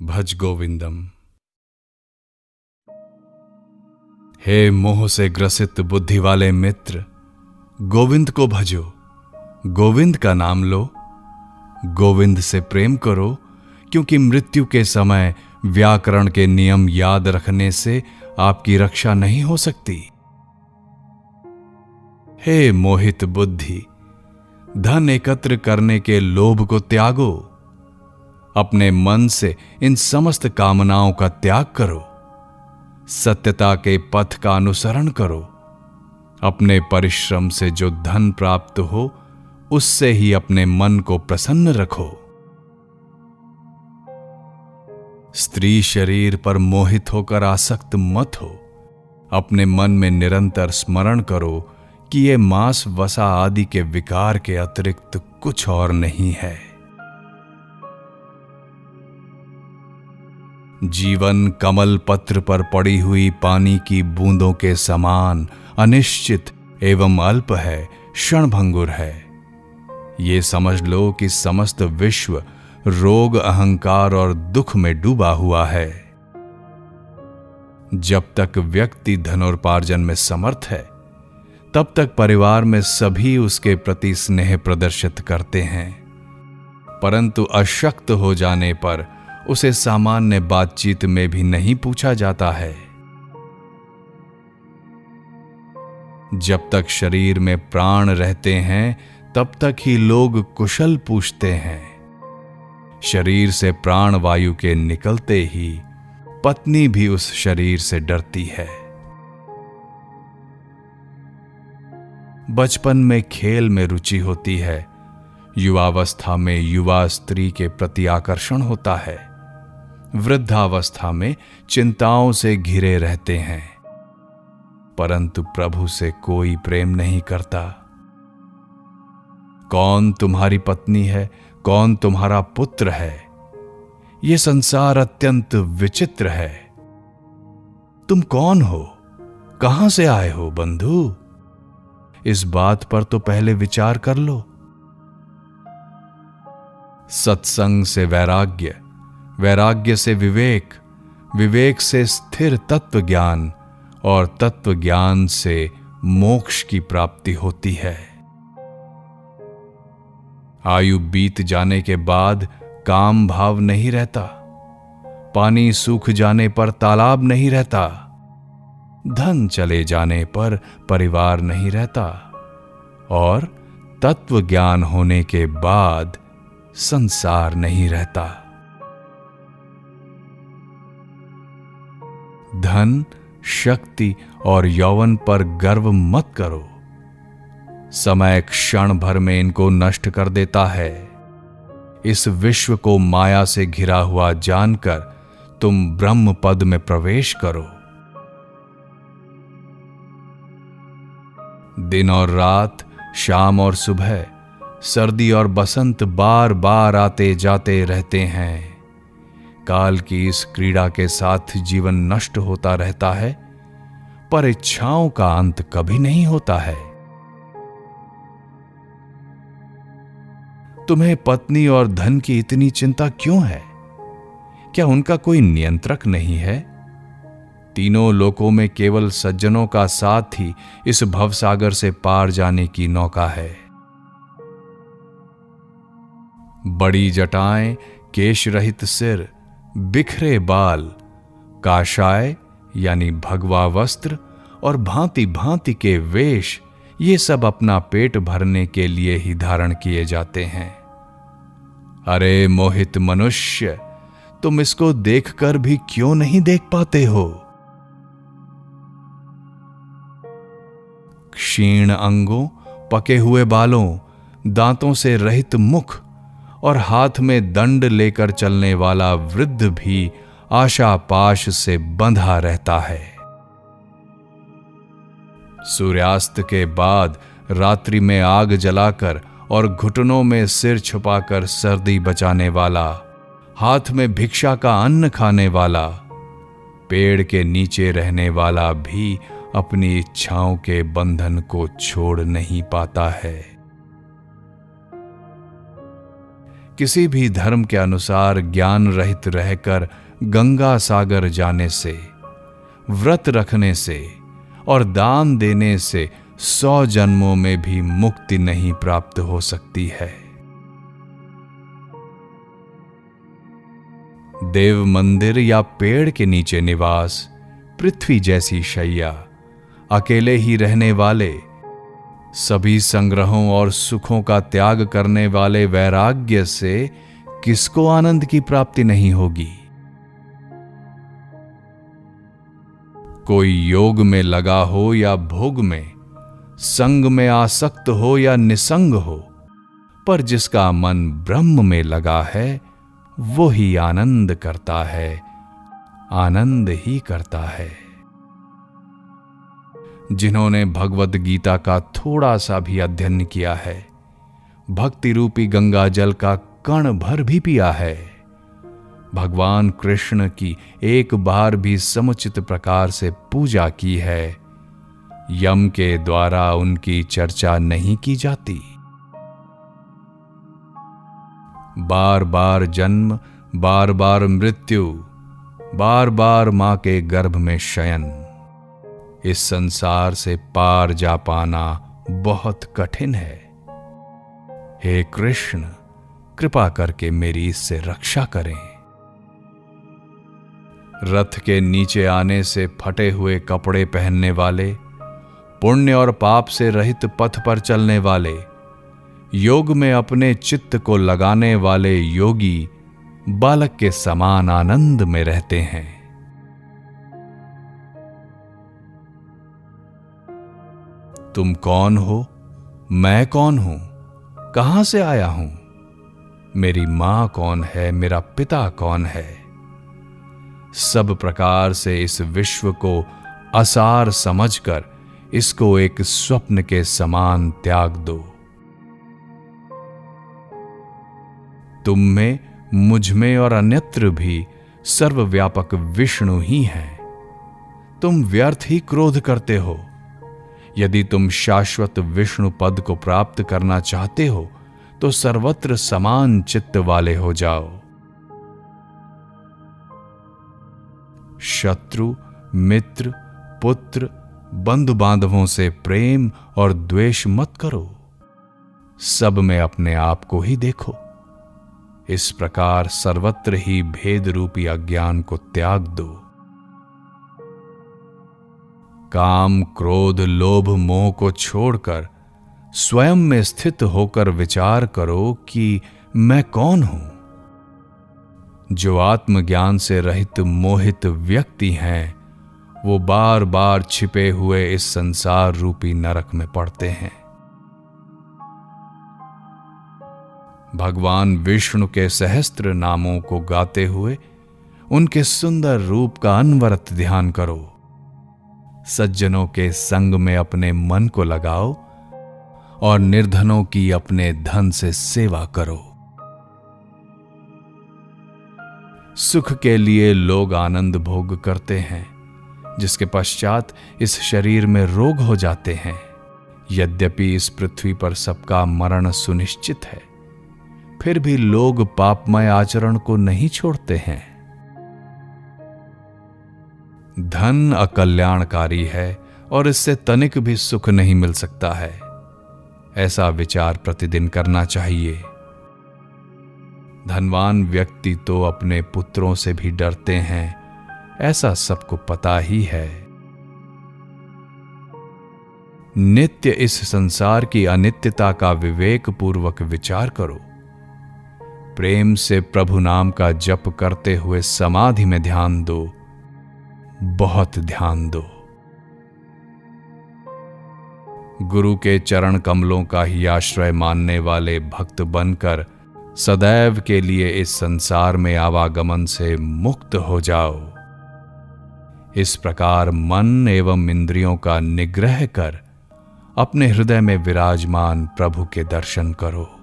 भज गोविंदम। हे मोह से ग्रसित बुद्धि वाले मित्र, गोविंद को भजो, गोविंद का नाम लो, गोविंद से प्रेम करो, क्योंकि मृत्यु के समय व्याकरण के नियम याद रखने से आपकी रक्षा नहीं हो सकती। हे मोहित बुद्धि, धन एकत्र करने के लोभ को त्यागो, अपने मन से इन समस्त कामनाओं का त्याग करो, सत्यता के पथ का अनुसरण करो, अपने परिश्रम से जो धन प्राप्त हो उससे ही अपने मन को प्रसन्न रखो। स्त्री शरीर पर मोहित होकर आसक्त मत हो, अपने मन में निरंतर स्मरण करो कि ये मांस वसा आदि के विकार के अतिरिक्त कुछ और नहीं है। जीवन कमल पत्र पर पड़ी हुई पानी की बूंदों के समान अनिश्चित एवं अल्प है, क्षणभंगुर है। ये समझ लो कि समस्त विश्व रोग, अहंकार और दुख में डूबा हुआ है। जब तक व्यक्ति धनोपार्जन में समर्थ है, तब तक परिवार में सभी उसके प्रति स्नेह प्रदर्शित करते हैं, परंतु अशक्त हो जाने पर उसे सामान्य बातचीत में भी नहीं पूछा जाता है। जब तक शरीर में प्राण रहते हैं, तब तक ही लोग कुशल पूछते हैं। शरीर से प्राण वायु के निकलते ही पत्नी भी उस शरीर से डरती है। बचपन में खेल में रुचि होती है, युवावस्था में युवा स्त्री के प्रति आकर्षण होता है, वृद्धावस्था में चिंताओं से घिरे रहते हैं, परंतु प्रभु से कोई प्रेम नहीं करता। कौन तुम्हारी पत्नी है, कौन तुम्हारा पुत्र है, यह संसार अत्यंत विचित्र है। तुम कौन हो, कहां से आए हो बंधु? इस बात पर तो पहले विचार कर लो। सत्संग से वैराग्य, वैराग्य से विवेक, विवेक से स्थिर तत्व ज्ञान और तत्व ज्ञान से मोक्ष की प्राप्ति होती है। आयु बीत जाने के बाद काम भाव नहीं रहता, पानी सूख जाने पर तालाब नहीं रहता, धन चले जाने पर परिवार नहीं रहता, और तत्व ज्ञान होने के बाद संसार नहीं रहता। धन, शक्ति और यौवन पर गर्व मत करो, समय क्षण भर में इनको नष्ट कर देता है। इस विश्व को माया से घिरा हुआ जानकर तुम ब्रह्म पद में प्रवेश करो। दिन और रात, शाम और सुबह, सर्दी और बसंत बार बार आते जाते रहते हैं। काल की इस क्रीड़ा के साथ जीवन नष्ट होता रहता है, पर इच्छाओं का अंत कभी नहीं होता है। तुम्हें पत्नी और धन की इतनी चिंता क्यों है? क्या उनका कोई नियंत्रक नहीं है? तीनों लोकों में केवल सज्जनों का साथ ही इस भवसागर से पार जाने की नौका है। बड़ी जटाएं, केश रहित सिर, बिखरे बाल, काशाय यानी भगवा वस्त्र और भांति भांति के वेश, ये सब अपना पेट भरने के लिए ही धारण किए जाते हैं। अरे मोहित मनुष्य, तुम इसको देखकर भी क्यों नहीं देख पाते हो? क्षीण अंगों, पके हुए बालों, दांतों से रहित मुख और हाथ में दंड लेकर चलने वाला वृद्ध भी आशा पाश से बंधा रहता है। सूर्यास्त के बाद रात्रि में आग जलाकर और घुटनों में सिर छुपाकर सर्दी बचाने वाला, हाथ में भिक्षा का अन्न खाने वाला, पेड़ के नीचे रहने वाला भी अपनी इच्छाओं के बंधन को छोड़ नहीं पाता है। किसी भी धर्म के अनुसार ज्ञान रहित रहकर गंगा सागर जाने से, व्रत रखने से और दान देने से 100 जन्मों में भी मुक्ति नहीं प्राप्त हो सकती है। देव मंदिर या पेड़ के नीचे निवास, पृथ्वी जैसी शैया, अकेले ही रहने वाले, सभी संग्रहों और सुखों का त्याग करने वाले वैराग्य से किसको आनंद की प्राप्ति नहीं होगी? कोई योग में लगा हो या भोग में, संग में आसक्त हो या निसंग हो, पर जिसका मन ब्रह्म में लगा है वो ही आनंद करता है, आनंद ही करता है। जिन्होंने भगवद गीता का थोड़ा सा भी अध्ययन किया है, भक्ति रूपी गंगा जल का कण भर भी पिया है, भगवान कृष्ण की एक बार भी समुचित प्रकार से पूजा की है, यम के द्वारा उनकी चर्चा नहीं की जाती। बार बार जन्म, बार बार मृत्यु, बार बार मां के गर्भ में शयन, इस संसार से पार जा पाना बहुत कठिन है। हे कृष्ण, कृपा करके मेरी इससे रक्षा करें। रथ के नीचे आने से फटे हुए कपड़े पहनने वाले, पुण्य और पाप से रहित पथ पर चलने वाले, योग में अपने चित्त को लगाने वाले योगी बालक के समान आनंद में रहते हैं। तुम कौन हो? मैं कौन हूं? कहां से आया हूं? मेरी मां कौन है? मेरा पिता कौन है? सब प्रकार से इस विश्व को असार समझकर इसको एक स्वप्न के समान त्याग दो। तुम में, मुझ में और अन्यत्र भी सर्वव्यापक विष्णु ही हैं। तुम व्यर्थ ही क्रोध करते हो। यदि तुम शाश्वत विष्णु पद को प्राप्त करना चाहते हो तो सर्वत्र समान चित्त वाले हो जाओ। शत्रु, मित्र, पुत्र, बंधु बांधवों से प्रेम और द्वेष मत करो। सब में अपने आप को ही देखो। इस प्रकार सर्वत्र ही भेद रूपी अज्ञान को त्याग दो। काम, क्रोध, लोभ, मोह को छोड़कर स्वयं में स्थित होकर विचार करो कि मैं कौन हूं। जो आत्मज्ञान से रहित मोहित व्यक्ति हैं, वो बार बार छिपे हुए इस संसार रूपी नरक में पड़ते हैं। भगवान विष्णु के सहस्त्र नामों को गाते हुए उनके सुंदर रूप का अनवरत ध्यान करो। सज्जनों के संग में अपने मन को लगाओ और निर्धनों की अपने धन से सेवा करो। सुख के लिए लोग आनंद भोग करते हैं, जिसके पश्चात इस शरीर में रोग हो जाते हैं। यद्यपि इस पृथ्वी पर सबका मरण सुनिश्चित है, फिर भी लोग पापमय आचरण को नहीं छोड़ते हैं। धन अकल्याणकारी है और इससे तनिक भी सुख नहीं मिल सकता है। ऐसा विचार प्रतिदिन करना चाहिए। धनवान व्यक्ति तो अपने पुत्रों से भी डरते हैं, ऐसा सबको पता ही है। नित्य इस संसार की अनित्यता का विवेक पूर्वक विचार करो। प्रेम से प्रभु नाम का जप करते हुए समाधि में ध्यान दो, बहुत ध्यान दो। गुरु के चरण कमलों का ही आश्रय मानने वाले भक्त बनकर सदैव के लिए इस संसार में आवागमन से मुक्त हो जाओ। इस प्रकार मन एवं इंद्रियों का निग्रह कर अपने हृदय में विराजमान प्रभु के दर्शन करो।